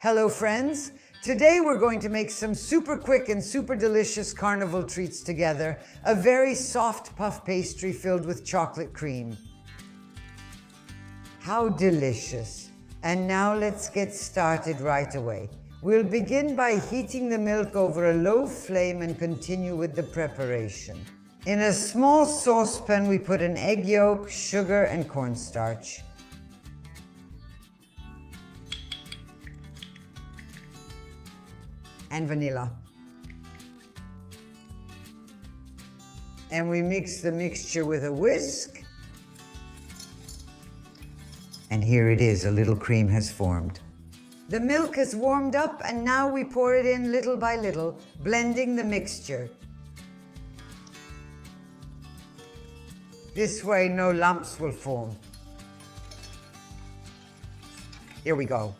Hello friends! Today we're going to make some super quick and super delicious carnival treats together. A very soft puff pastry filled with chocolate cream. How delicious! And now let's get started right away. We'll begin by heating the milk over a low flame and continue with the preparation. In a small saucepan we put an egg yolk, sugar and cornstarch. And vanilla. And we mix the mixture with a whisk. And here it is, a little cream has formed. The milk has warmed up and now we pour it in little by little, blending the mixture. This way no lumps will form. Here we go.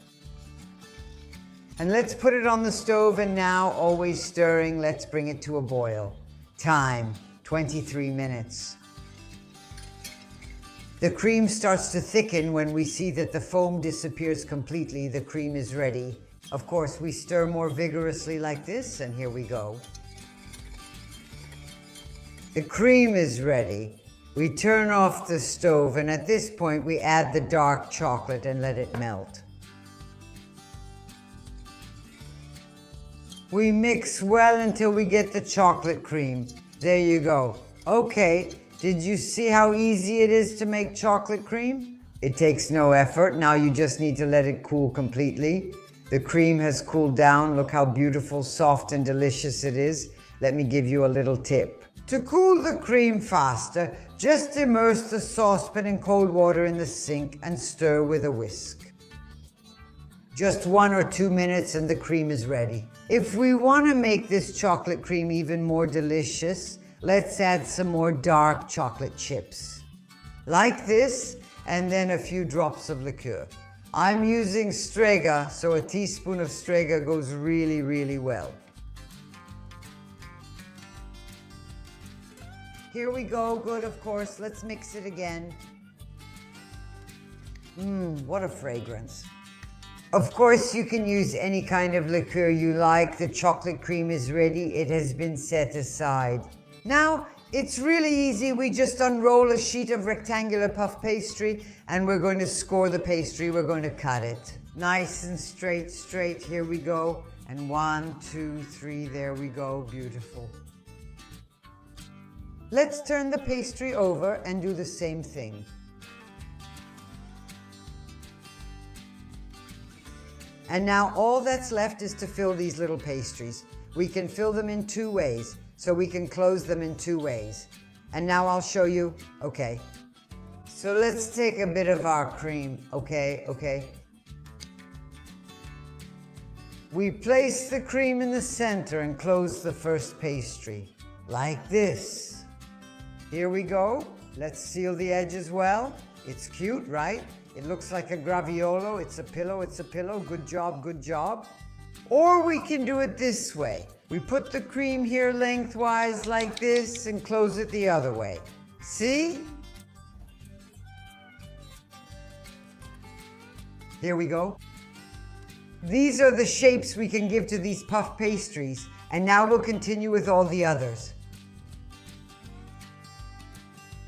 And let's put it on the stove, and now, always stirring, let's bring it to a boil. Time, 23 minutes. The cream starts to thicken when we see that the foam disappears completely. The cream is ready. Of course, we stir more vigorously like this, and here we go. The cream is ready. We turn off the stove, and at this point, we add the dark chocolate and let it melt. We mix well until we get the chocolate cream. There you go. Okay, did you see how easy it is to make chocolate cream? It takes no effort. Now you just need to let it cool completely. The cream has cooled down. Look how beautiful, soft, and delicious it is. Let me give you a little tip. To cool the cream faster, just immerse the saucepan in cold water in the sink and stir with a whisk. Just 1 or 2 minutes and the cream is ready. If we want to make this chocolate cream even more delicious, let's add some more dark chocolate chips. Like this, and then a few drops of liqueur. I'm using Strega, so a teaspoon of Strega goes really, really well. Here we go, good of course, let's mix it again. What a fragrance. Of course, you can use any kind of liqueur you like. The chocolate cream is ready. It has been set aside. Now, it's really easy. We just unroll a sheet of rectangular puff pastry and we're going to score the pastry. We're going to cut it. Nice and straight, straight. Here we go. And 1, 2, 3, there we go. Beautiful. Let's turn the pastry over and do the same thing. And now all that's left is to fill these little pastries. We can fill them in 2 ways, so we can close them in 2 ways. And now I'll show you, okay. So let's take a bit of our cream, okay. We place the cream in the center and close the first pastry, like this. Here we go. Let's seal the edges well. It's cute, right? It looks like a graviolo. It's a pillow. Good job, good job. Or we can do it this way. We put the cream here lengthwise like this and close it the other way. See? Here we go. These are the shapes we can give to these puff pastries. And now we'll continue with all the others.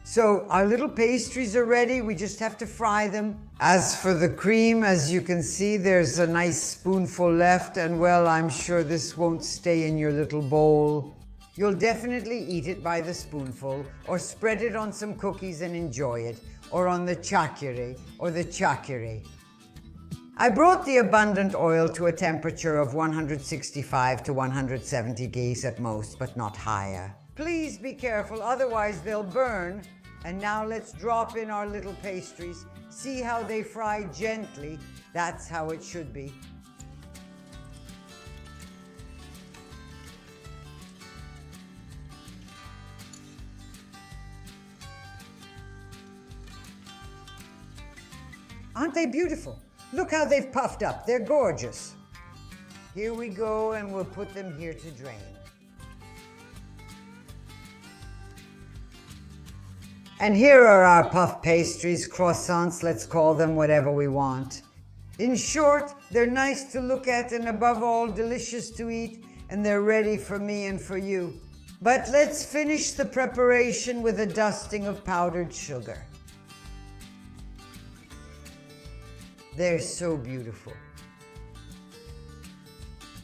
So our little pastries are ready, we just have to fry them. As for the cream, as you can see, there's a nice spoonful left, and well, I'm sure this won't stay in your little bowl. You'll definitely eat it by the spoonful, or spread it on some cookies and enjoy it, or on the chiacchiere, or the chiacchiere. I brought the abundant oil to a temperature of 165 to 170 degrees at most, but not higher. Please be careful, otherwise they'll burn. And now let's drop in our little pastries. See how they fry gently. That's how it should be. Aren't they beautiful? Look how they've puffed up. They're gorgeous. Here we go, and we'll put them here to drain. And here are our puff pastries, croissants, let's call them whatever we want. In short, they're nice to look at and above all, delicious to eat, and they're ready for me and for you. But let's finish the preparation with a dusting of powdered sugar. They're so beautiful.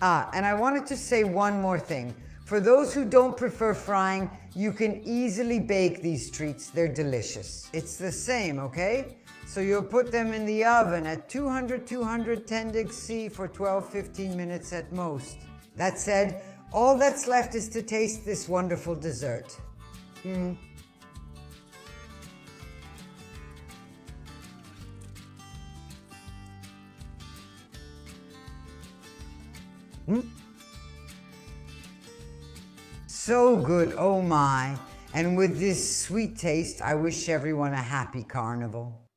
And I wanted to say one more thing. For those who don't prefer frying, you can easily bake these treats. They're delicious. It's the same, okay? So you'll put them in the oven at 210 C for 12-15 minutes at most. That said, all that's left is to taste this wonderful dessert. So good, oh my. And with this sweet taste, I wish everyone a happy carnival.